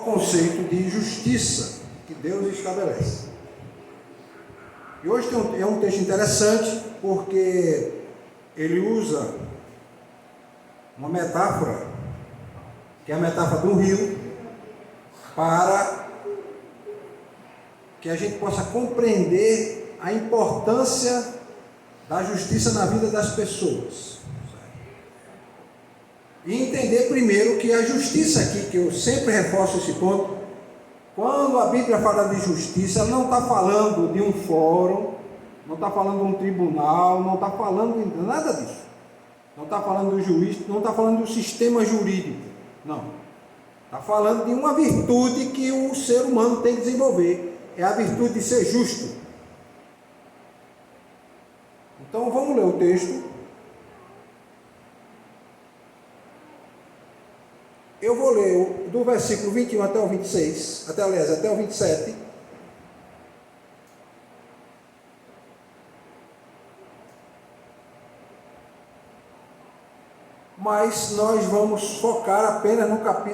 conceito de justiça que Deus estabelece. E hoje é um texto interessante, porque ele usa uma metáfora, que é a metáfora do rio, para que a gente possa compreender a importância da justiça na vida das pessoas. E entender primeiro que a justiça aqui, que eu sempre reforço esse ponto, quando a Bíblia fala de justiça, ela não está falando de um fórum, não está falando de um tribunal, não está falando de nada disso. Não está falando do juiz, não está falando do sistema jurídico, não. Está falando de uma virtude que o ser humano tem que desenvolver, é a virtude de ser justo. Então vamos ler o texto. Eu vou ler do versículo 21 até o 26, até o 27. Mas nós vamos focar apenas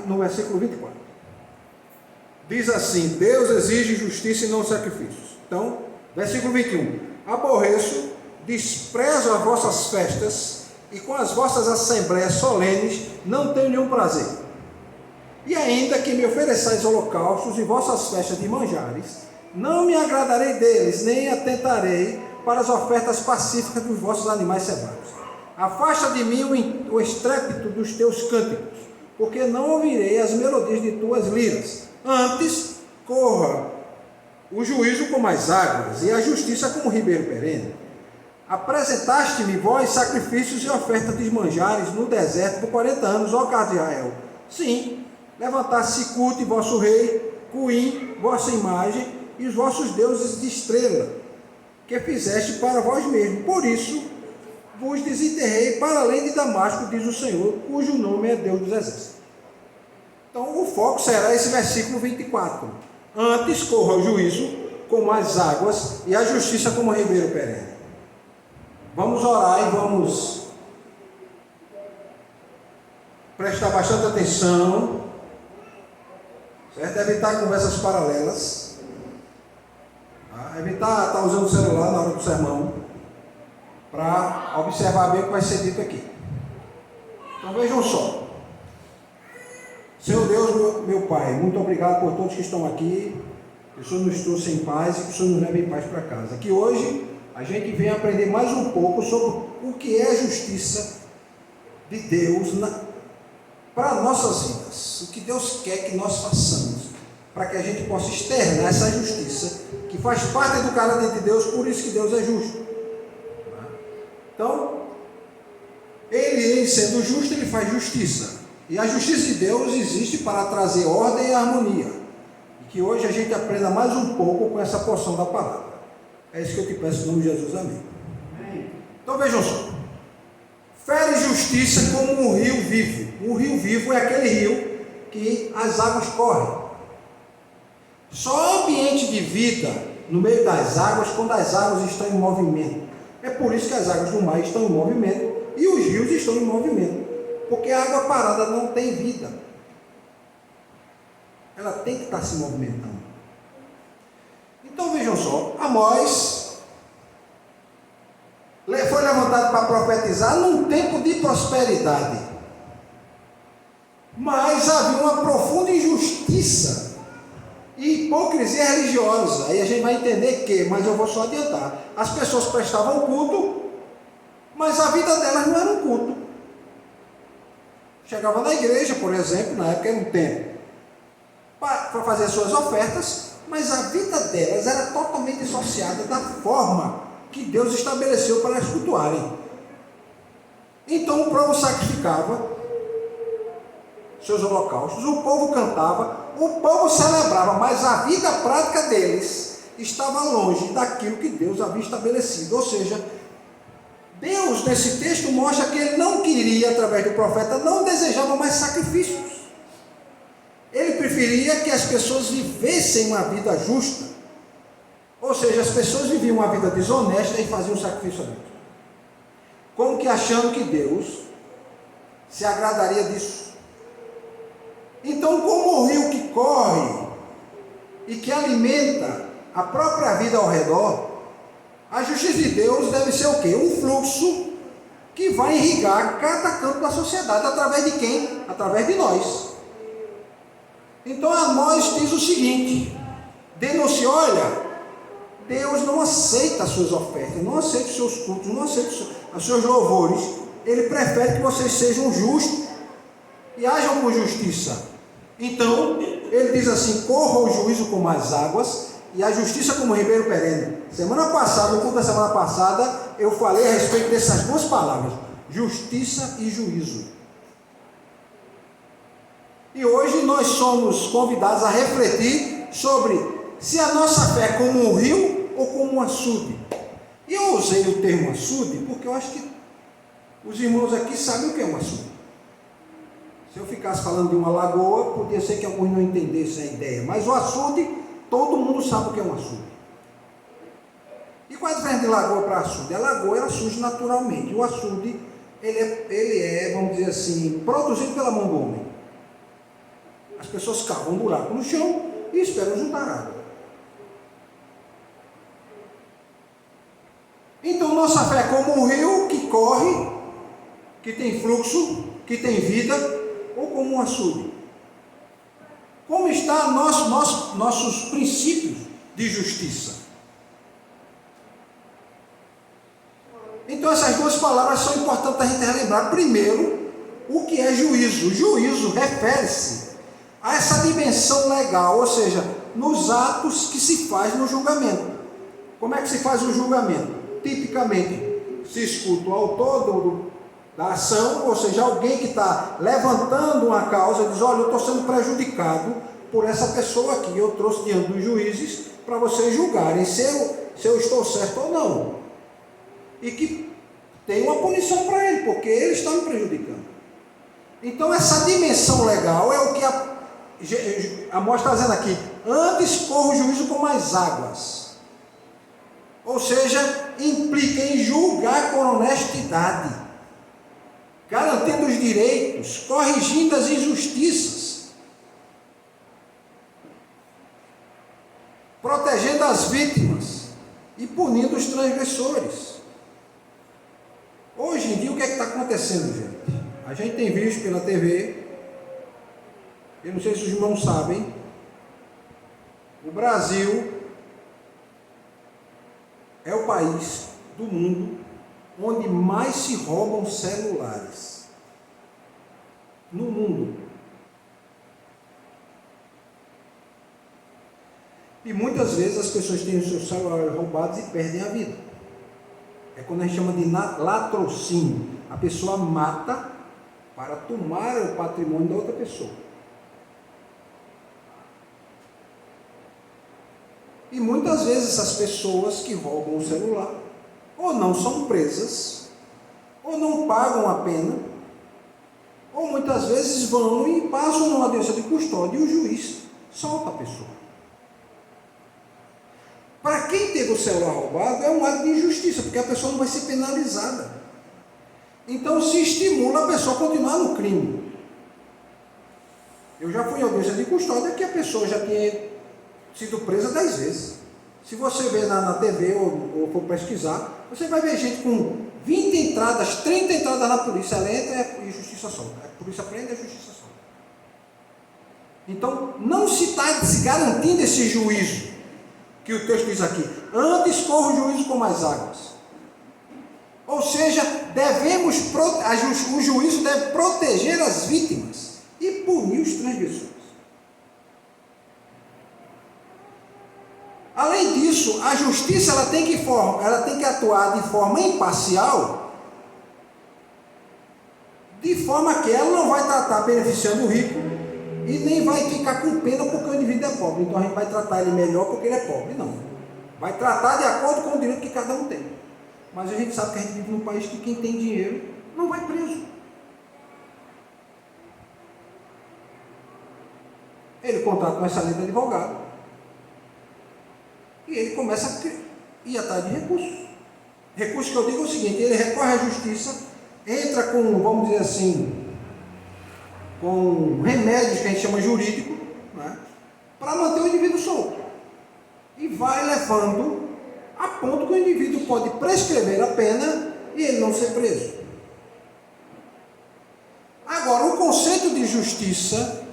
no versículo 24. Diz assim: Deus exige justiça e não sacrifícios. Então, versículo 21. Aborreço, desprezo as vossas festas, e com as vossas assembleias solenes não tenho nenhum prazer. E ainda que me ofereçais holocaustos e vossas festas de manjares, não me agradarei deles, nem atentarei para as ofertas pacíficas dos vossos animais cevados. Afasta de mim o estrépito dos teus cânticos, porque não ouvirei as melodias de tuas liras. Antes, corra o juízo como as águas, e a justiça como o ribeiro perene. Apresentaste-me vós sacrifícios e ofertas de manjares no deserto por 40 anos, ó casa de Israel. Sim, levantaste culto vosso rei, Cuim, vossa imagem, e os vossos deuses de estrela, que fizeste para vós mesmos. Por isso vos desenterrei para além de Damasco, diz o Senhor, cujo nome é Deus dos exércitos. Então o foco será esse versículo 24. Antes corra o juízo como as águas, e a justiça como o ribeiro perene. Vamos orar e vamos prestar bastante atenção, certo? Evitar conversas paralelas, tá? Evitar estar usando o celular na hora do sermão, para observar bem o que vai ser dito aqui. Então vejam só. Senhor Deus, meu Pai, muito obrigado por todos que estão aqui, que o Senhor nos trouxe em paz e que o Senhor nos leve em paz para casa. Que hoje a gente venha aprender mais um pouco sobre o que é a justiça de Deus para nossas vidas. O que Deus quer que nós façamos, para que a gente possa externar essa justiça, que faz parte do caráter de Deus, por isso que Deus é justo. Então, ele sendo justo, ele faz justiça. E a justiça de Deus existe para trazer ordem e harmonia. E que hoje a gente aprenda mais um pouco com essa porção da palavra. É isso que eu te peço em nome de Jesus, amém. Então vejam só. Fere justiça como um rio vivo. Um rio vivo é aquele rio que as águas correm. Só ambiente de vida no meio das águas quando as águas estão em movimento. É por isso que as águas do mar estão em movimento e os rios estão em movimento, porque a água parada não tem vida, ela tem que estar se movimentando. Então vejam só, Amós foi levantado para profetizar num tempo de prosperidade, mas havia uma profunda injustiça e hipocrisia religiosa. Aí a gente vai entender que, mas eu vou só adiantar, as pessoas prestavam culto, mas a vida delas não era um culto. Chegava na igreja, por exemplo, na época era um templo, para fazer as suas ofertas, mas a vida delas era totalmente dissociada da forma que Deus estabeleceu para elas cultuarem. Então o povo sacrificava seus holocaustos, o povo cantava, o povo celebrava, mas a vida prática deles estava longe daquilo que Deus havia estabelecido. Ou seja, Deus nesse texto mostra que ele não queria, através do profeta, não desejava mais sacrifícios. Ele preferia que as pessoas vivessem uma vida justa. Ou seja, as pessoas viviam uma vida desonesta e faziam sacrifício a Deus, como que achando que Deus se agradaria disso. Então, como o rio que corre e que alimenta a própria vida ao redor, a justiça de Deus deve ser o quê? Um fluxo que vai irrigar cada canto da sociedade. Através de quem? Através de nós. Então a nós diz o seguinte: denuncia, olha, Deus não aceita as suas ofertas, não aceita os seus cultos, não aceita os seus louvores. Ele prefere que vocês sejam justos e hajam com justiça. Então, ele diz assim: corra o juízo como as águas e a justiça como o ribeiro perene. Semana passada, no culto da semana passada, eu falei a respeito dessas duas palavras, justiça e juízo. E hoje nós somos convidados a refletir sobre se a nossa fé é como um rio ou como um açude. E eu usei o termo açude porque eu acho que os irmãos aqui sabem o que é um açude. Se eu ficasse falando de uma lagoa, podia ser que alguns não entendessem a ideia, mas o açude, todo mundo sabe o que é um açude. E qual é a diferença de lagoa para açude? A lagoa ela surge naturalmente, o açude ele é, vamos dizer assim, produzido pela mão do homem. As pessoas cavam um buraco no chão e esperam juntar água. Então nossa fé é como um rio que corre, que tem fluxo, que tem vida, ou como um açude. Como estão nossos princípios de justiça? Então essas duas palavras são importantes a gente relembrar. Primeiro, o que é juízo? O juízo refere-se a essa dimensão legal, ou seja, nos atos que se faz no julgamento. Como é que se faz o julgamento? Tipicamente, se escuta o autor da ação, ou seja, alguém que está levantando uma causa, diz: olha, eu estou sendo prejudicado por essa pessoa aqui, eu trouxe diante dos juízes para vocês julgarem se eu estou certo ou não. E que tem uma punição para ele, porque ele está me prejudicando. Então essa dimensão legal é o que a mostra está dizendo aqui: antes corra o juízo como as águas. Ou seja, implica em julgar com honestidade, garantindo os direitos, corrigindo as injustiças, protegendo as vítimas e punindo os transgressores. Hoje em dia, o que é que está acontecendo, gente? A gente tem visto pela TV, eu não sei se os irmãos sabem, o Brasil é o país do mundo onde mais se roubam celulares no mundo. E muitas vezes as pessoas têm os seus celulares roubados e perdem a vida. É quando a gente chama de latrocínio. A pessoa mata para tomar o patrimônio da outra pessoa. E muitas vezes essas pessoas que roubam o celular ou não são presas, ou não pagam a pena, ou muitas vezes vão e passam numa audiência de custódia e o juiz solta a pessoa. Para quem teve o celular roubado é um ato de injustiça, porque a pessoa não vai ser penalizada. Então se estimula a pessoa a continuar no crime. Eu já fui em audiência de custódia que a pessoa já tinha sido presa 10 vezes. Se você ver na TV ou for pesquisar, você vai ver gente com 20 entradas, 30 entradas na polícia, ela entra e justiça solta. A polícia prende e a justiça solta. Então, não se está se garantindo esse juízo, que o texto diz aqui: antes corra o juízo como as águas. Ou seja, o juízo deve proteger as vítimas e punir os transgressores. Além disso, a justiça ela tem que atuar de forma imparcial, de forma que ela não vai tratar beneficiando o rico e nem vai ficar com pena porque o indivíduo é pobre. Então a gente vai tratar ele melhor porque ele é pobre. Não. Vai tratar de acordo com o direito que cada um tem. Mas a gente sabe que a gente vive num país que quem tem dinheiro não vai preso. Ele contrata uma excelente advogado e ele começa a ir atrás de recursos. Recursos que eu digo é o seguinte: ele recorre à justiça, entra com, vamos dizer assim, com remédios que a gente chama jurídico, né, para manter o indivíduo indivíduo solto. E vai levando a ponto que o indivíduo pode prescrever a pena e ele não ser preso. Agora, o conceito de justiça,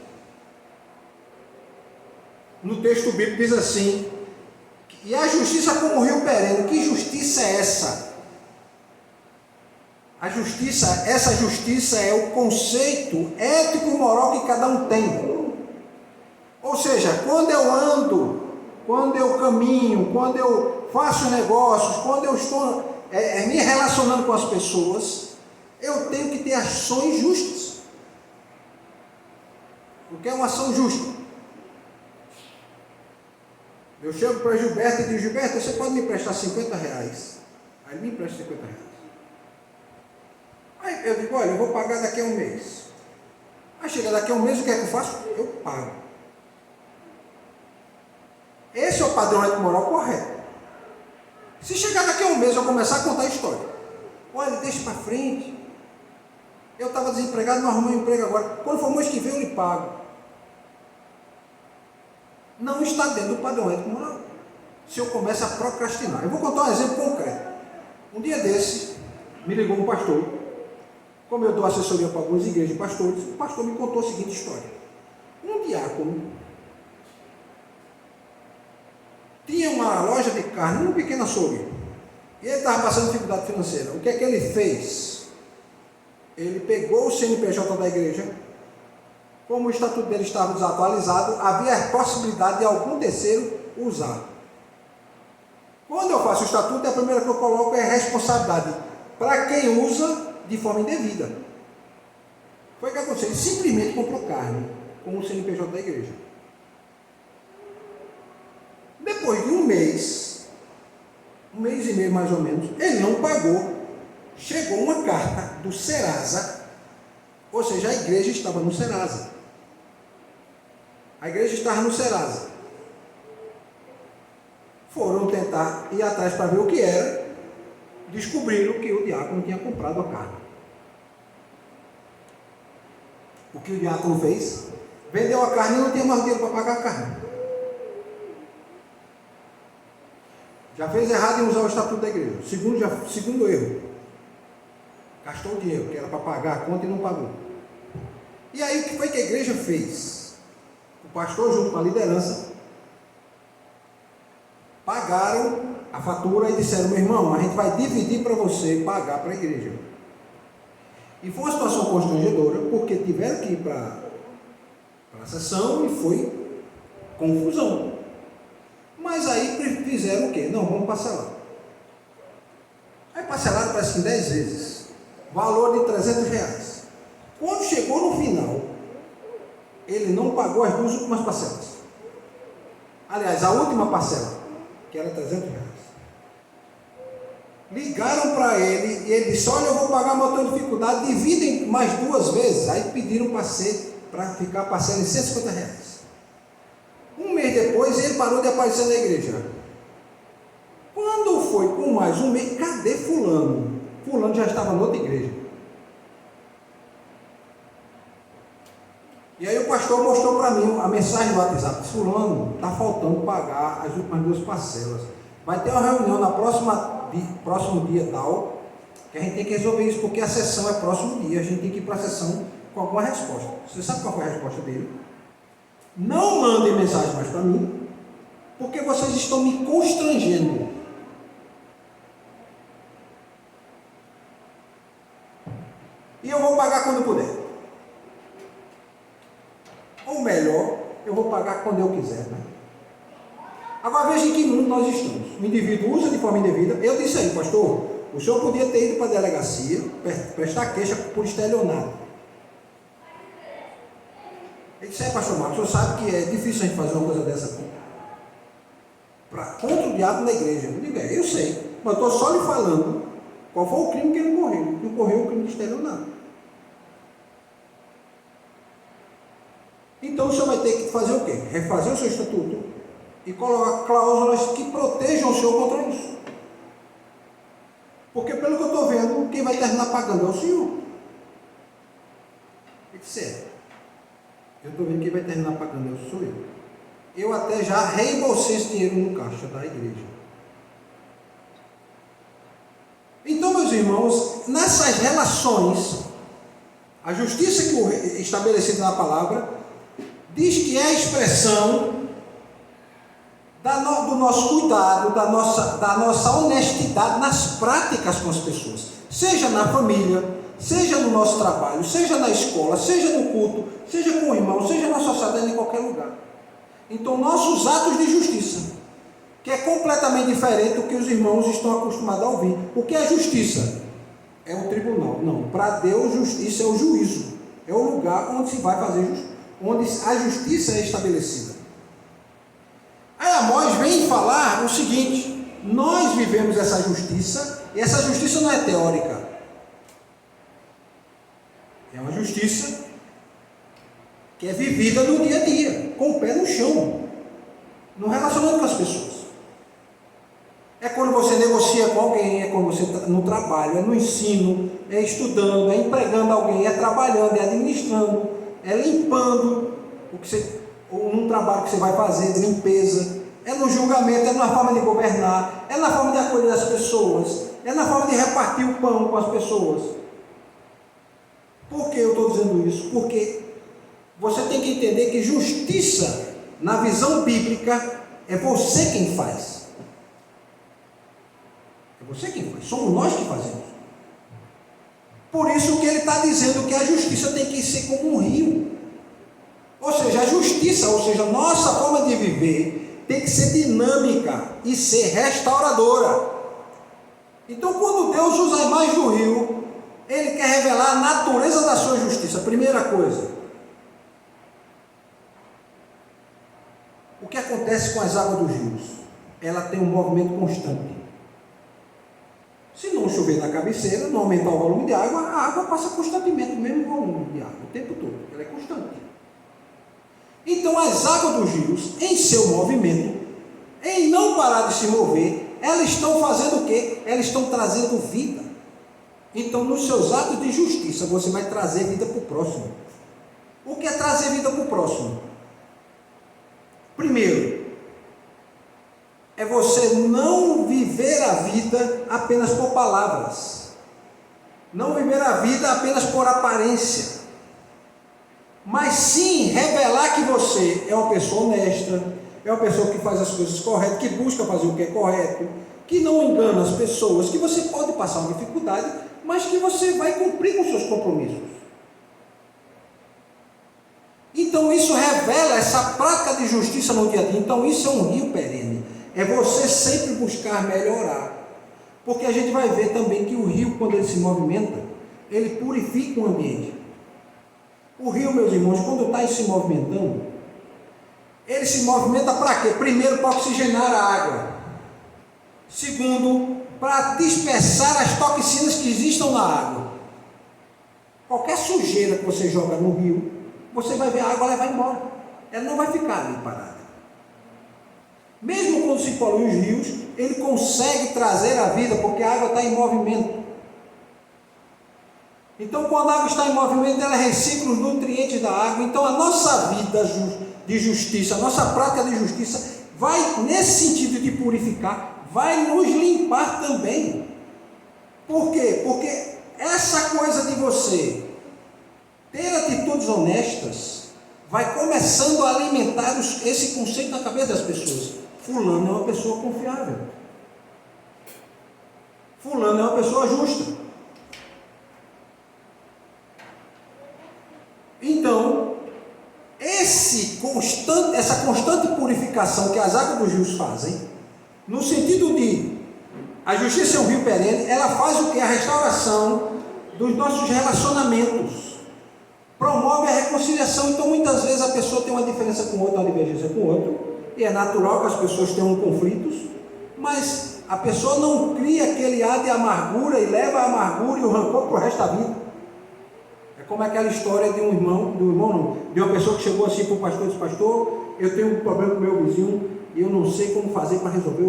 no texto bíblico diz assim, e a justiça como rio perene. Que justiça é essa? A justiça, essa justiça é o conceito ético e moral que cada um tem. Ou seja, quando eu ando, quando eu caminho, quando eu faço negócios, quando eu estou me relacionando com as pessoas, eu tenho que ter ações justas. O que é uma ação justa? Eu chego para Gilberto e digo: Gilberto, você pode me emprestar 50 reais? Aí ele me empresta 50 reais. Aí eu digo: olha, eu vou pagar daqui a um mês. Aí chega daqui a um mês, o que é que eu faço? Eu pago. Esse é o padrão ético moral correto. Se chegar daqui a um mês eu começar a contar a história, olha, deixa para frente, eu estava desempregado, não arrumei um emprego agora, quando for o mês que vem eu lhe pago. Não está dentro do padrão ético moral. Se eu começo a procrastinar. Eu vou contar um exemplo concreto. Um dia desse, me ligou um pastor. Como eu dou assessoria para algumas igrejas de pastores, o pastor me contou a seguinte história. Um diácono tinha uma loja de carne, um pequeno açougue, e ele estava passando dificuldade financeira. O que é que ele fez? Ele pegou o CNPJ da igreja. Como o estatuto dele estava desatualizado, havia a possibilidade de algum terceiro usar. Quando eu faço o estatuto, a primeira que eu coloco é a responsabilidade para quem usa de forma indevida. Foi o que aconteceu. Ele simplesmente comprou carne com o CNPJ da igreja. Depois de um mês e meio mais ou menos, ele não pagou. Chegou uma carta do Serasa, ou seja, a igreja estava no Serasa. A igreja estava no Serasa. Foram tentar ir atrás para ver o que era. Descobriram que o diácono tinha comprado a carne. O que o diácono fez? Vendeu a carne e não tinha mais dinheiro para pagar a carne. Já fez errado em usar o estatuto da igreja. Segundo erro. Gastou o dinheiro, que era para pagar a conta e não pagou. E aí o que foi que a igreja fez? O pastor junto com a liderança pagaram a fatura e disseram: meu irmão, a gente vai dividir para você pagar para a igreja. E foi uma situação constrangedora, porque tiveram que ir para a sessão e foi confusão. Mas aí fizeram o quê? Não, vamos parcelar. Aí parcelaram, parece que 10 vezes, valor de 300 reais. Quando chegou no final, ele não pagou as 2 últimas parcelas. Aliás, a última parcela, que era 300 reais. Ligaram para ele e ele disse: olha, eu vou pagar, mas eu estou em dificuldade, dividem mais 2 vezes. Aí pediram para ficar parcela em 150 reais. Um mês depois, ele parou de aparecer na igreja. Quando foi com mais um mês, cadê fulano? Fulano já estava em outra igreja. E aí o pastor mostrou para mim a mensagem do WhatsApp: fulano, está faltando pagar as últimas 2 parcelas. Vai ter uma reunião na próximo dia tal, que a gente tem que resolver isso, porque a sessão é próximo dia, a gente tem que ir para a sessão com alguma resposta. Você sabe qual foi a resposta dele? Não mandem mensagem mais para mim, porque vocês estão me constrangendo. E eu vou pagar quando puder. Ou melhor, eu vou pagar quando eu quiser. Né? Agora veja em que mundo nós estamos. O indivíduo usa de forma indevida. Eu disse aí, pastor, o senhor podia ter ido para a delegacia, prestar queixa por estelionato. Ele disse: pastor Marcos, o senhor sabe que é difícil a gente fazer uma coisa dessa contra o diabo na igreja. Eu digo: eu sei, mas eu estou só lhe falando qual foi o crime que ele correu. Ele correu o crime de estelionato. Então o senhor vai ter que fazer o quê? Refazer o seu estatuto e colocar cláusulas que protejam o senhor contra isso. Porque pelo que eu estou vendo, quem vai terminar pagando é o senhor. Ele disse: eu estou vendo que quem vai terminar pagando sou eu. eu até já reembolsei esse dinheiro no caixa da igreja. Então, meus irmãos, nessas relações, a justiça que estabelecida na palavra diz que é a expressão do nosso cuidado, da nossa honestidade nas práticas com as pessoas, seja na família, seja no nosso trabalho, seja na escola, seja no culto, seja com o irmão, seja na sociedade, em qualquer lugar. Então, nossos atos de justiça, que é completamente diferente do que os irmãos estão acostumados a ouvir. O que é justiça? É um tribunal. Não, para Deus, justiça é o juízo, é o lugar onde se vai fazer justiça, onde a justiça é estabelecida. Aí Amós vem falar o seguinte: nós vivemos essa justiça, e essa justiça não é teórica, é uma justiça que é vivida no dia a dia, com o pé no chão, no relacionamento com as pessoas. É quando você negocia com alguém, é quando você está no trabalho, é no ensino, é estudando, é empregando alguém, é trabalhando, é administrando, é limpando um trabalho que você vai fazer de limpeza, é no julgamento, é na forma de governar, é na forma de acolher as pessoas, é na forma de repartir o pão com as pessoas. Por que eu estou dizendo isso? Porque você tem que entender que justiça, na visão bíblica, é você quem faz. É você quem faz, somos nós que fazemos. Por isso que ele está dizendo que a justiça tem que ser como um rio. Ou seja, a justiça, ou seja, a nossa forma de viver tem que ser dinâmica e ser restauradora. Então, quando Deus usa a imagem do rio, Ele quer revelar a natureza da sua justiça. Primeira coisa, o que acontece com as águas dos rios? Ela tem um movimento constante. Se não chover na cabeceira, não aumentar o volume de água, a água passa constantemente o mesmo volume de água, o tempo todo, ela é constante. Então, as águas dos rios, em seu movimento, em não parar de se mover, elas estão fazendo o quê? Elas estão trazendo vida. Então, nos seus atos de justiça, você vai trazer vida para o próximo. O que é trazer vida para o próximo? Primeiro, é você não viver a vida apenas por palavras, não viver a vida apenas por aparência, mas sim revelar que você é uma pessoa honesta, é uma pessoa que faz as coisas corretas, que busca fazer o que é correto, que não engana as pessoas, que você pode passar uma dificuldade, mas que você vai cumprir com seus compromissos. Então isso revela essa prática de justiça no dia a dia. Então isso é um rio perene, é você sempre buscar melhorar, porque a gente vai ver também que o rio, quando ele se movimenta, ele purifica o ambiente. O rio, meus irmãos, quando está se movimentando, ele se movimenta para quê? Primeiro, para oxigenar a água. Segundo, para dispersar as toxinas que existam na água. Qualquer sujeira que você joga no rio, você vai ver a água levar embora. Ela não vai ficar ali parada. Mesmo quando se polui os rios, ele consegue trazer a vida, porque a água está em movimento. Então, quando a água está em movimento, ela recicla os nutrientes da água. Então, a nossa vida de justiça, a nossa prática de justiça, vai, nesse sentido de purificar, vai nos limpar também. Por quê? Porque essa coisa de você ter atitudes honestas vai começando a alimentar esse conceito na cabeça das pessoas. Fulano é uma pessoa confiável. Fulano é uma pessoa justa. Então, essa constante purificação que as águas dos rios fazem, no sentido de a justiça é um rio perene, ela faz o que? A restauração dos nossos relacionamentos, promove a reconciliação. Então, muitas vezes a pessoa tem uma diferença com o outro, uma divergência com o outro, e é natural que as pessoas tenham conflitos, mas a pessoa não cria aquele ar de amargura e leva a amargura e o rancor para o resto da vida. É como aquela história de de uma pessoa que chegou assim para o pastor e disse: pastor, eu tenho um problema com o meu vizinho e eu não sei como fazer para resolver,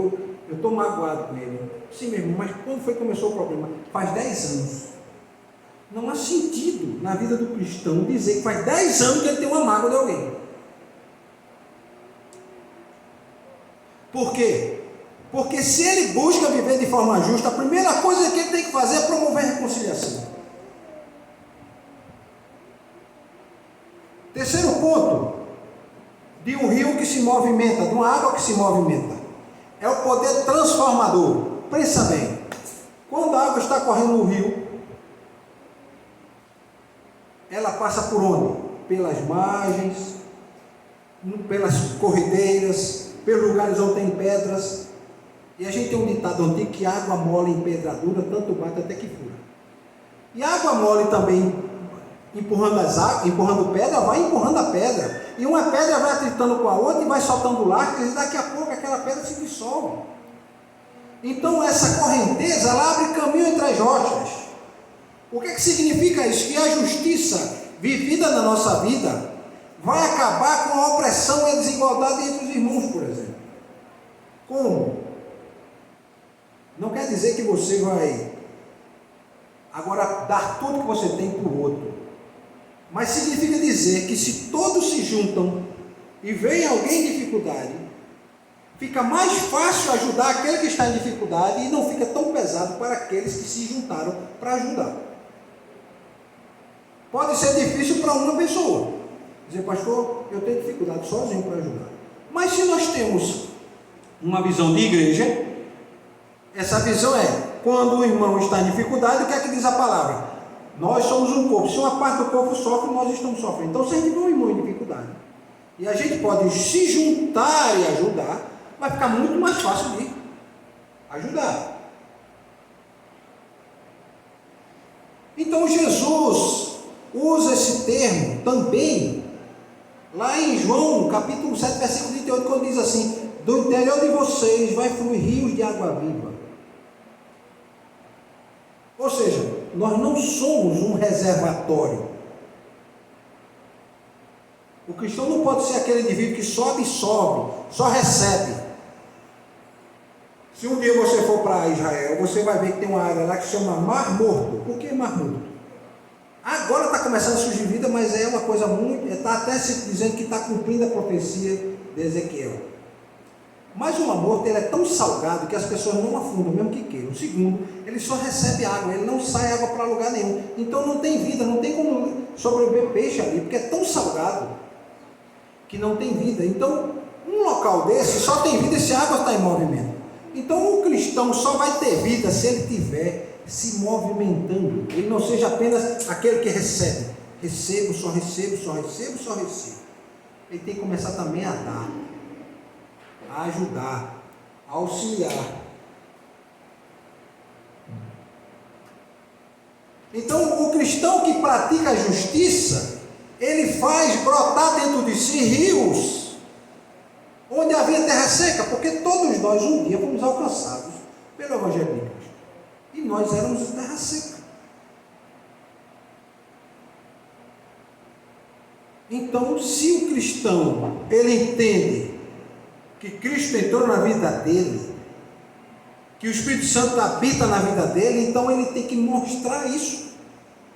eu estou magoado com ele. Sim, meu irmão, mas quando foi que começou o problema? Faz 10 anos. Não há sentido na vida do cristão dizer que faz 10 anos que ele tem uma mágoa de alguém. Por quê? Porque se ele busca viver de forma justa, a primeira coisa que ele tem que fazer é promover a reconciliação. Terceiro ponto, de um rio que se movimenta, de uma água que se movimenta, é o poder transformador. Pensa bem, quando a água está correndo no rio, ela passa por onde? Pelas margens, pelas corredeiras, pelos lugares onde tem pedras. E a gente tem um ditado antigo que água mole em pedra dura, tanto bate até que fura. E água mole também, empurrando pedra, vai empurrando a pedra. E uma pedra vai atritando com a outra e vai soltando lastros, e daqui a pouco aquela pedra se dissolve. Então essa correnteza, ela abre caminho entre as rochas. O que significa isso? Que a justiça vivida na nossa vida vai acabar com a opressão e a desigualdade entre os irmãos, por exemplo. Como? Não quer dizer que você vai agora dar tudo que você tem para o outro. Mas significa dizer que se todos se juntam e vem alguém em dificuldade, fica mais fácil ajudar aquele que está em dificuldade e não fica tão pesado para aqueles que se juntaram para ajudar. Pode ser difícil para uma pessoa dizer, pastor, eu tenho dificuldade sozinho para ajudar. Mas se nós temos uma visão de igreja, essa visão é, quando o irmão está em dificuldade, o que é que diz a palavra? Nós somos um corpo, se uma parte do corpo sofre, nós estamos sofrendo. Então se a gente vê um irmão em dificuldade, e a gente pode se juntar e ajudar, vai ficar muito mais fácil de ajudar. Então Jesus usa esse termo também, lá em João, capítulo 7, versículo 38, quando diz assim, do interior de vocês vai fluir rios de água viva. Ou seja, nós não somos um reservatório. O cristão não pode ser aquele indivíduo que só absorve, só recebe. Se um dia você for para Israel, você vai ver que tem uma área lá que se chama Mar Morto. Por que Mar Morto? Agora está começando a surgir vida, mas é uma coisa muito... Está até se dizendo que está cumprindo a profecia de Ezequiel. Mas o Mar Morto, ele é tão salgado que as pessoas não afundam, mesmo que queiram. Segundo, ele só recebe água, ele não sai água para lugar nenhum. Então não tem vida, não tem como sobreviver peixe ali, porque é tão salgado que não tem vida. Então, um local desse só tem vida se a água está em movimento. Então o cristão só vai ter vida se ele estiver se movimentando. Ele não seja apenas aquele que recebe. Recebo, só recebo, só recebo, só recebo. Ele tem que começar também a dar, a ajudar, a auxiliar. Então o cristão que pratica a justiça, ele faz brotar dentro de si rios onde havia terra seca, porque todos nós um dia fomos alcançados pelo Evangelho de Cristo, e nós éramos terra seca. Então, se o cristão, ele entende que Cristo entrou na vida dele, que o Espírito Santo habita na vida dele, então ele tem que mostrar isso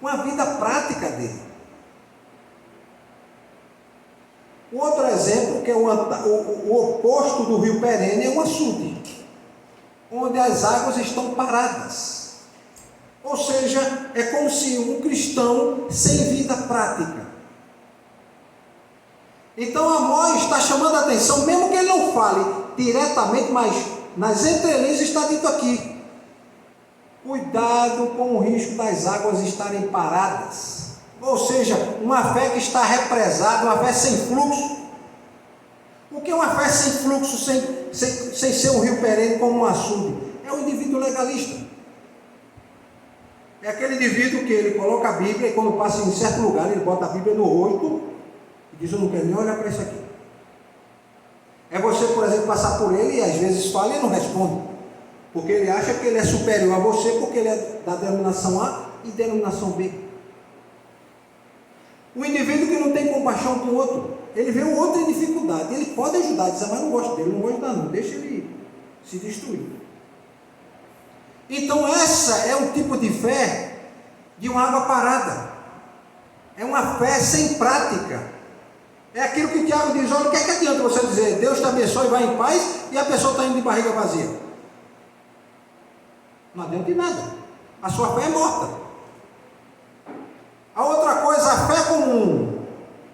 com a vida prática dele. Um outro exemplo, que é o oposto do rio perene, é um açude, onde as águas estão paradas. Ou seja, é como se um cristão sem vida prática. Então Amós está chamando a atenção, mesmo que ele não fale diretamente, mas nas entrelinhas está dito aqui: cuidado com o risco das águas estarem paradas. Ou seja, uma fé que está represada, uma fé sem fluxo. O que é uma fé sem fluxo, sem ser um rio perene como um açude? É um indivíduo legalista. É aquele indivíduo que ele coloca a Bíblia e quando passa em certo lugar, ele bota a Bíblia no rosto e diz, eu não quero nem olhar para isso aqui. É você, por exemplo, passar por ele e às vezes fala e não responde, porque ele acha que ele é superior a você, porque ele é da denominação A e denominação B. O indivíduo que não tem compaixão com o outro, ele vê o outro em dificuldade, ele pode ajudar, diz, mas não gosto dele, não vou ajudar não, deixa ele se destruir. Então essa é um tipo de fé de uma água parada, é uma fé sem prática, É aquilo que Tiago diz: olha, o que é que adianta você dizer Deus te abençoe e vai em paz, e a pessoa está indo de barriga vazia? Não adianta de nada. A sua fé é morta. A outra coisa, a fé como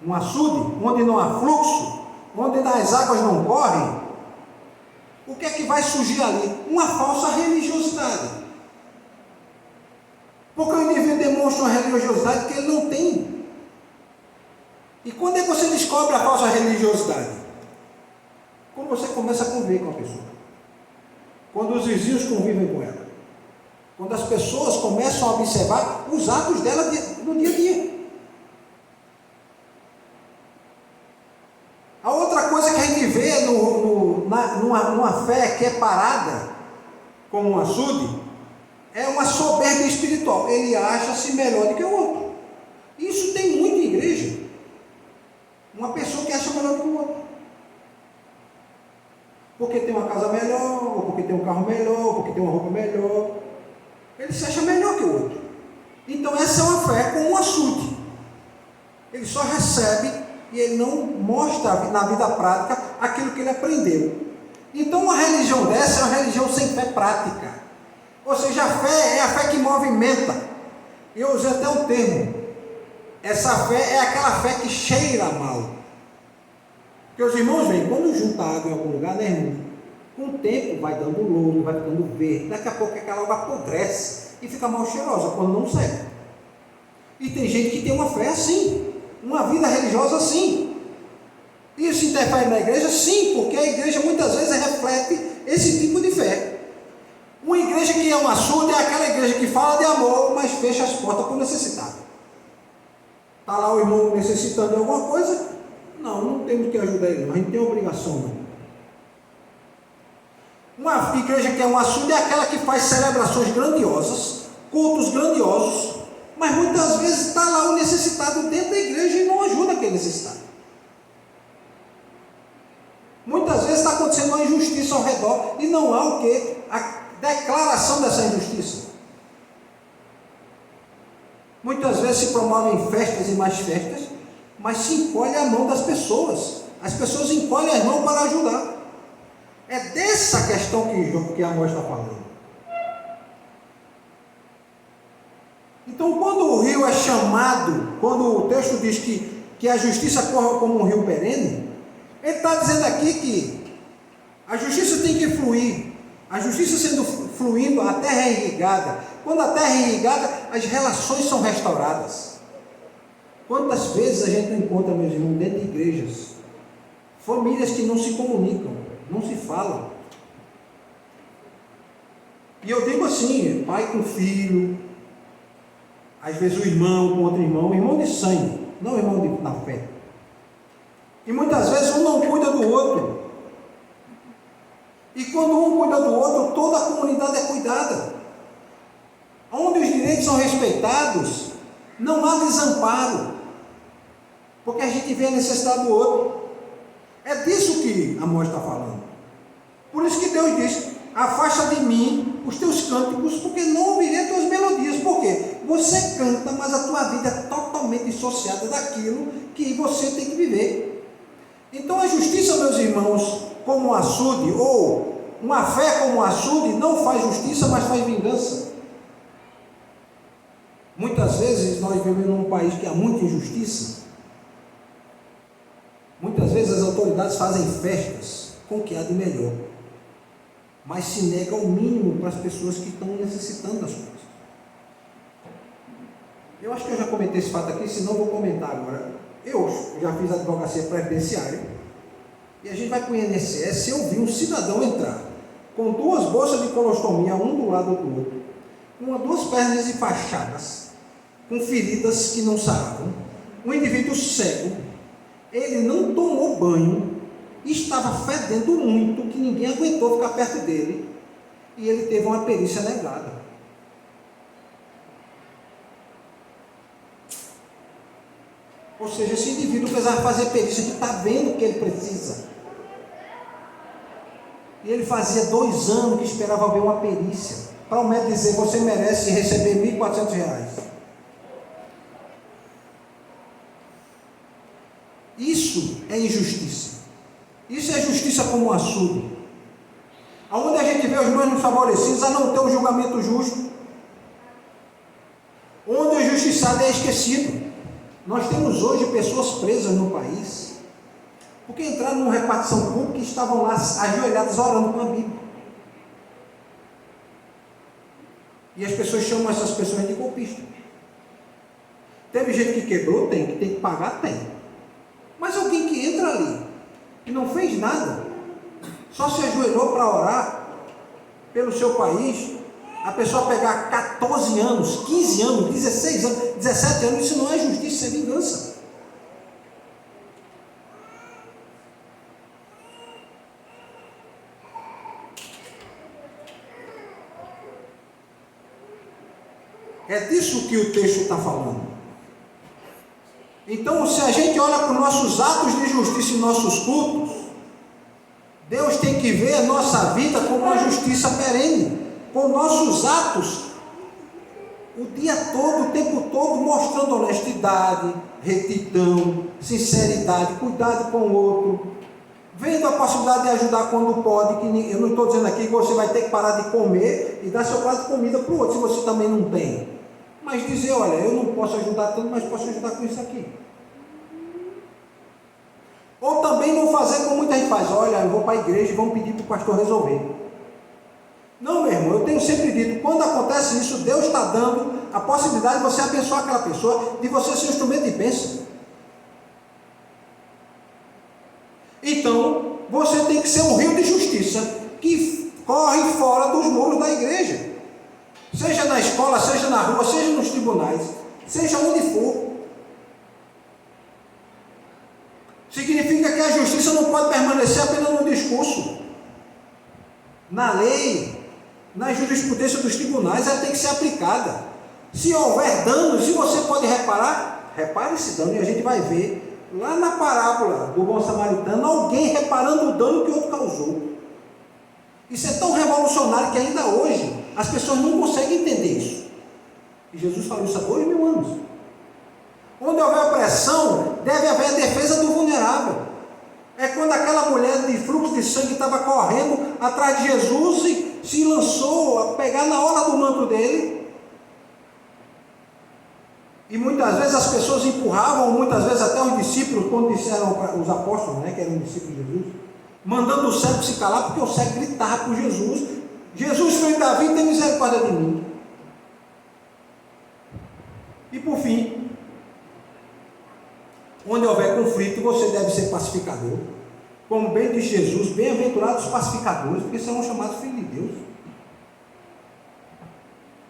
um açude, onde não há fluxo, onde as águas não correm, o que é que vai surgir ali? Uma falsa religiosidade. Porque o indivíduo demonstra uma religiosidade que ele não tem. E quando é que você descobre a falsa religiosidade? Quando você começa a conviver com a pessoa. Quando os vizinhos convivem com ela. Quando as pessoas começam a observar os atos dela no dia a dia. A outra coisa que a gente vê numa fé que é parada, como um açude, é uma soberba espiritual. Ele acha-se melhor do que o outro. Isso tem muito em igreja. Uma pessoa que acha melhor do que o outro. Porque tem uma casa melhor, ou porque tem um carro melhor, ou porque tem uma roupa melhor. Ele se acha melhor que o outro. Então essa é uma fé com um açude. Ele só recebe e ele não mostra na vida prática aquilo que ele aprendeu. Então uma religião dessa é uma religião sem fé prática. Ou seja, a fé é a fé que movimenta. Eu usei até um termo. Essa fé é aquela fé que cheira mal. Porque os irmãos veem, quando junta água em algum lugar, né, irmão? Com o tempo vai dando lodo, vai ficando verde. Daqui a pouco aquela água apodrece e fica mal cheirosa quando não seca. E tem gente que tem uma fé assim, uma vida religiosa assim. Isso interfere na igreja? Sim, porque a igreja muitas vezes reflete esse tipo de fé. Uma igreja que é um açude é aquela igreja que fala de amor, mas fecha as portas para o necessitado. Está lá o irmão necessitando de alguma coisa? Não temos que ajudar ele, não. A gente tem obrigação, não. Uma igreja que é um açude é aquela que faz celebrações grandiosas, cultos grandiosos, mas muitas vezes está lá o necessitado dentro da igreja e não ajuda aquele necessitado. Muitas vezes está acontecendo uma injustiça ao redor e não há o quê? A declaração dessa injustiça. Muitas vezes se promovem festas e mais festas, mas se encolhe a mão das pessoas. As pessoas encolhem as mãos para ajudar. É dessa questão que Amós está falando. Então, quando o rio é chamado, quando o texto diz que a justiça corre como um rio perene, ele está dizendo aqui que a justiça tem que fluir. A justiça fluindo, a terra é irrigada. Quando a terra é irrigada, as relações são restauradas. Quantas vezes a gente não encontra, meus irmãos, dentro de igrejas, famílias que não se comunicam, não se falam. E eu digo assim, pai com filho, às vezes o irmão com outro irmão de sangue, não irmão na fé. E muitas vezes um não cuida do outro. E quando um cuida do outro, toda a comunidade é cuidada. Onde os direitos são respeitados, não há desamparo. Porque a gente vê a necessidade do outro. É disso que Amós está falando. Por isso que Deus diz: afasta de mim os teus cânticos, porque não ouvirei as tuas melodias. Por quê? Você canta, mas a tua vida é totalmente dissociada daquilo que você tem que viver. Então a justiça, meus irmãos, como um açude, ou uma fé como um açude, não faz justiça, mas faz vingança. Muitas vezes nós vivemos num país que há muita injustiça. Muitas vezes as autoridades fazem festas com o que há de melhor, mas se nega o mínimo para as pessoas que estão necessitando das coisas. Eu acho que eu já comentei esse fato aqui, senão vou comentar agora. Eu já fiz advocacia previdenciária, e a gente vai para o INSS. Eu vi um cidadão entrar com 2 bolsas de colostomia, um do lado do outro, com 2 pernas enfaixadas, com feridas que não saravam, um indivíduo cego. Ele não tomou banho, estava fedendo muito, que ninguém aguentou ficar perto dele, e ele teve uma perícia negada. Ou seja, esse indivíduo precisava fazer perícia, que está vendo o que ele precisa. E ele fazia 2 anos que esperava ver uma perícia, para o médico dizer: você merece receber R$1.400. Isso injustiça. Isso é justiça como um açude. Aonde a gente vê os menos favorecidos a não ter um julgamento justo. Onde o justiçado é esquecido. Nós temos hoje pessoas presas no país porque entraram numa repartição pública e estavam lá ajoelhadas orando com a Bíblia. E as pessoas chamam essas pessoas de golpistas. Teve gente que quebrou? Tem. Que tem que pagar? Tem. Mas alguém que entra ali, que não fez nada, só se ajoelhou para orar pelo seu país, a pessoa pegar 14 anos, 15 anos, 16 anos, 17 anos, isso não é justiça, isso é vingança. É disso que o texto está falando. Então, se a gente olha para os nossos atos de justiça e nossos cultos, Deus tem que ver a nossa vida como uma justiça perene, com nossos atos, o dia todo, o tempo todo, mostrando honestidade, retidão, sinceridade, cuidado com o outro, vendo a possibilidade de ajudar quando pode, que eu não estou dizendo aqui que você vai ter que parar de comer e dar seu prato de comida para o outro, se você também não tem. Mas dizer, olha, eu não posso ajudar tanto, mas posso ajudar com isso aqui. Ou também não fazer como muita gente faz, olha, eu vou para a igreja e vamos pedir para o pastor resolver. Não, meu irmão, eu tenho sempre dito, quando acontece isso, Deus está dando a possibilidade de você abençoar aquela pessoa, de você ser um instrumento de bênção. Então, você tem que ser um rio de justiça, que corre fora dos muros da igreja. Seja na escola, seja na rua, seja nos tribunais, seja onde for. Significa que a justiça não pode permanecer apenas no discurso. Na lei, na jurisprudência dos tribunais, ela tem que ser aplicada. Se houver dano, se você pode reparar, repare esse dano e a gente vai ver lá na parábola do bom samaritano, alguém reparando o dano que o outro causou. Isso é tão revolucionário que ainda hoje as pessoas não conseguem entender isso. E Jesus falou isso há 2000 anos. Onde houver opressão, deve haver a defesa do vulnerável. É quando aquela mulher de fluxo de sangue estava correndo atrás de Jesus e se lançou a pegar na hora do manto dele. E muitas vezes as pessoas empurravam, muitas vezes até os discípulos, quando disseram para os apóstolos, que eram discípulos de Jesus, mandando o cego se calar, porque o cego gritava por Jesus. Jesus, filho de Davi, tem misericórdia de mim. E por fim, onde houver conflito, você deve ser pacificador. Como bem diz Jesus, bem-aventurados os pacificadores, porque serão chamados filhos de Deus.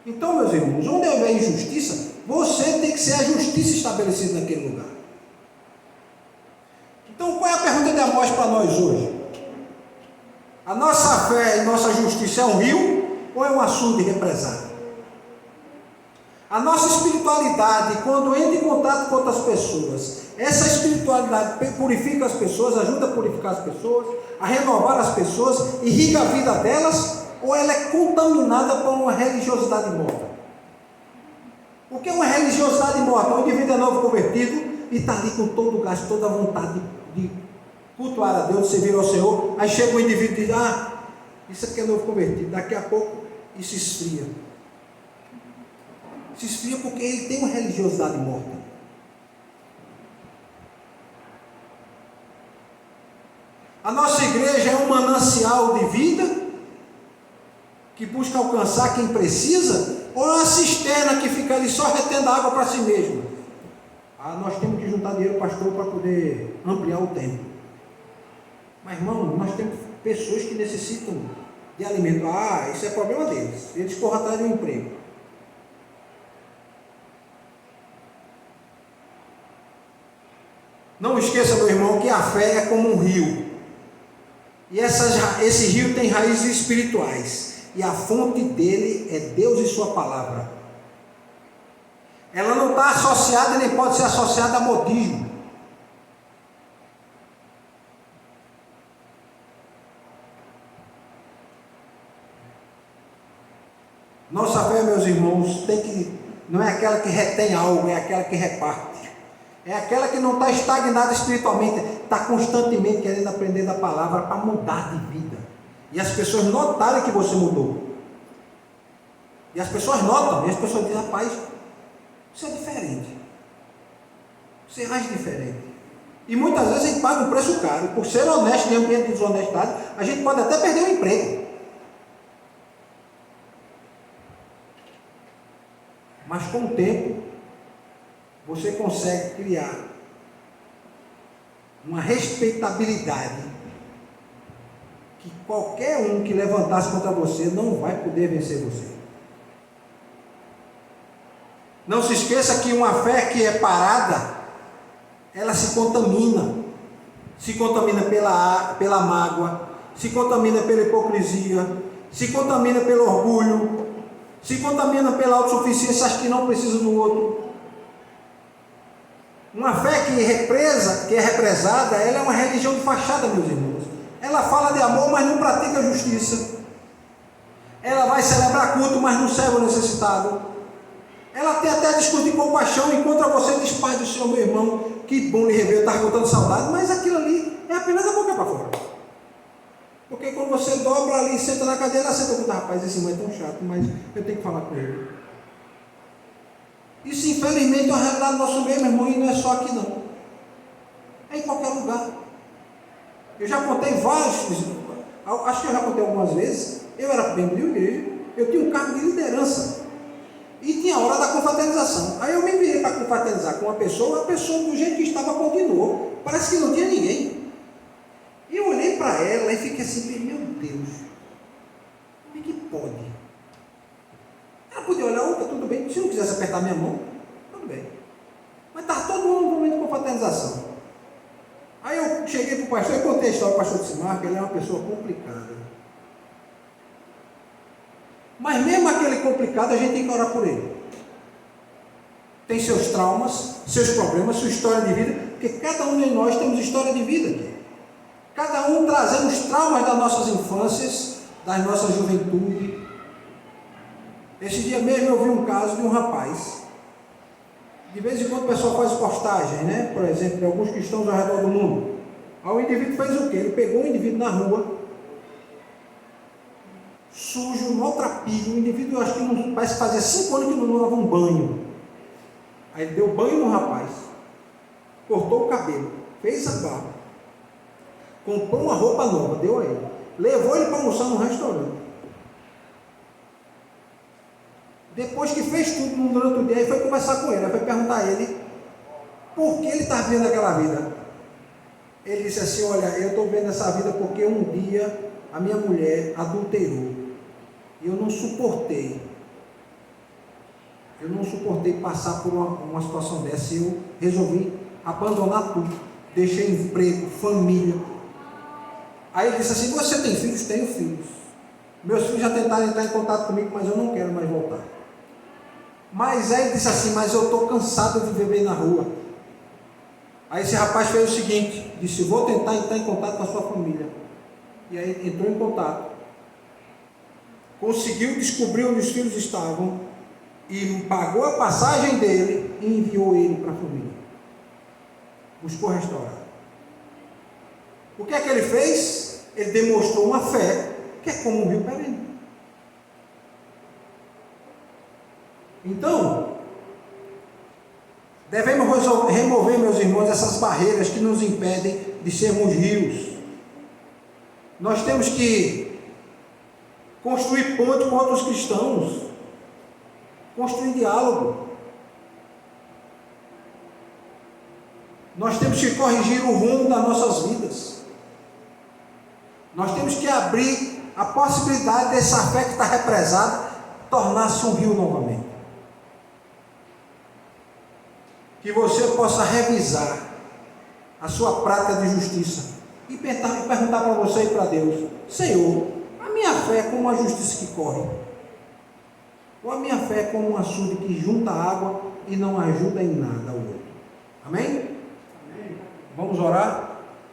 Então, meus irmãos, onde houver injustiça, você tem que ser a justiça estabelecida naquele lugar. Então, qual é a pergunta de Amós para nós hoje? A nossa fé e nossa justiça é um rio ou é um açude represado? A nossa espiritualidade, quando entra em contato com outras pessoas, essa espiritualidade purifica as pessoas, ajuda a purificar as pessoas, a renovar as pessoas, irriga a vida delas, ou ela é contaminada por uma religiosidade morta? O que é uma religiosidade morta? Um indivíduo é novo convertido e está ali com todo o gasto, toda a vontade de cultuar a Deus, servir ao Senhor. Aí chega o indivíduo e diz, isso aqui é novo convertido. Daqui a pouco isso esfria. Se esfria porque ele tem uma religiosidade morta. A nossa igreja é um manancial de vida que busca alcançar quem precisa, ou é uma cisterna que fica ali só retendo água para si mesma? Nós temos que juntar dinheiro, pastor, para poder ampliar o templo. Mas, irmão, nós temos pessoas que necessitam de alimento. Isso é problema deles. Eles correm atrás de um emprego. Não esqueça, meu irmão, que a fé é como um rio. E esse rio tem raízes espirituais. E a fonte dele é Deus e sua palavra. Ela não está associada, nem pode ser associada a modismo. Nossa fé, meus irmãos, não é aquela que retém algo, é aquela que reparte. É aquela que não está estagnada espiritualmente, está constantemente querendo aprender da palavra para mudar de vida. E as pessoas notarem que você mudou. E as pessoas notam, e as pessoas dizem, rapaz, você é diferente. Você age diferente. E muitas vezes a gente paga um preço caro. Por ser honesto em ambiente de desonestidade, a gente pode até perder o emprego. Mas com o tempo, você consegue criar uma respeitabilidade que qualquer um que levantasse contra você não vai poder vencer você. Não se esqueça que uma fé que é parada, ela se contamina pela mágoa, se contamina pela hipocrisia, se contamina pelo orgulho, se contamina pela autossuficiência, acha que não precisa do outro. Uma fé que é represada, ela é uma religião de fachada, meus irmãos. Ela fala de amor, mas não pratica justiça. Ela vai celebrar culto, mas não serve o necessitado. Ela tem até discurso de compaixão, encontra você e diz, Pai do Senhor, meu irmão, que bom lhe rever, eu estava contando saudade, mas aquilo ali é apenas da boca para fora. Porque quando você dobra ali, senta na cadeira, ela senta com o rapaz, esse irmão é tão chato, mas eu tenho que falar com ele. Isso infelizmente é uma realidade do nosso meio, meu irmão, e não é só aqui não. É em qualquer lugar. Eu já contei acho que eu já contei algumas vezes, eu era membro de uma igreja, eu tinha um cargo de liderança. E tinha a hora da confraternização. Aí eu me virei para confraternizar com uma pessoa, a pessoa do jeito que estava continuou. Parece que não tinha ninguém. E eu olhei para ela e fiquei assim, meu Deus, como é que pode? Ela podia olhar, opa, tudo bem, se não quisesse apertar minha mão, tudo bem. Mas estava todo mundo no momento de confraternização. Aí eu cheguei para o pastor e contei a história do pastor de Simarca, ele é uma pessoa complicada. Mas mesmo aquele complicado, a gente tem que orar por ele. Tem seus traumas, seus problemas, sua história de vida, porque cada um de nós temos história de vida aqui. Cada um trazemos traumas das nossas infâncias, das nossas juventude. Esse dia mesmo eu vi um caso de um rapaz. De vez em quando o pessoal faz postagens, né? Por exemplo, de alguns cristãos ao redor do mundo. Aí o indivíduo fez o quê? Ele pegou um indivíduo na rua, sujo, maltrapilho, o indivíduo, eu acho que não, parece que fazia 5 anos que não dava um banho. Aí ele deu banho no rapaz, cortou o cabelo, fez a barba, comprou uma roupa nova, deu a ele, levou ele para almoçar no restaurante. Depois que fez tudo durante o dia, ele foi conversar com ele, foi perguntar a ele por que ele estava vivendo aquela vida. Ele disse assim, olha, eu estou vendo essa vida porque um dia a minha mulher adulterou. E eu não suportei passar por uma situação dessa. E eu resolvi abandonar tudo. Deixei emprego, família. Aí ele disse assim, você tem filhos? Tenho filhos. Meus filhos já tentaram entrar em contato comigo, mas eu não quero mais voltar. Mas aí ele disse assim, mas eu estou cansado de viver bem na rua. Aí esse rapaz fez o seguinte, disse, vou tentar entrar em contato com a sua família. E aí entrou em contato. Conseguiu descobrir onde os filhos estavam e pagou a passagem dele e enviou ele para a família. Buscou restaurar. O que é que ele fez? Ele demonstrou uma fé que é como um rio perene. Então, devemos remover, meus irmãos, essas barreiras que nos impedem de sermos rios. Nós temos que construir ponte com outros cristãos, construir diálogo. Nós temos que corrigir o rumo das nossas vidas. Nós temos que abrir a possibilidade dessa fé que está represada tornar-se um rio novamente. Que você possa revisar a sua prática de justiça e perguntar para você e para Deus, Senhor, a minha fé é como uma justiça que corre? Ou a minha fé é como um açude que junta água e não ajuda em nada ao outro? Amém? Amém. Vamos orar?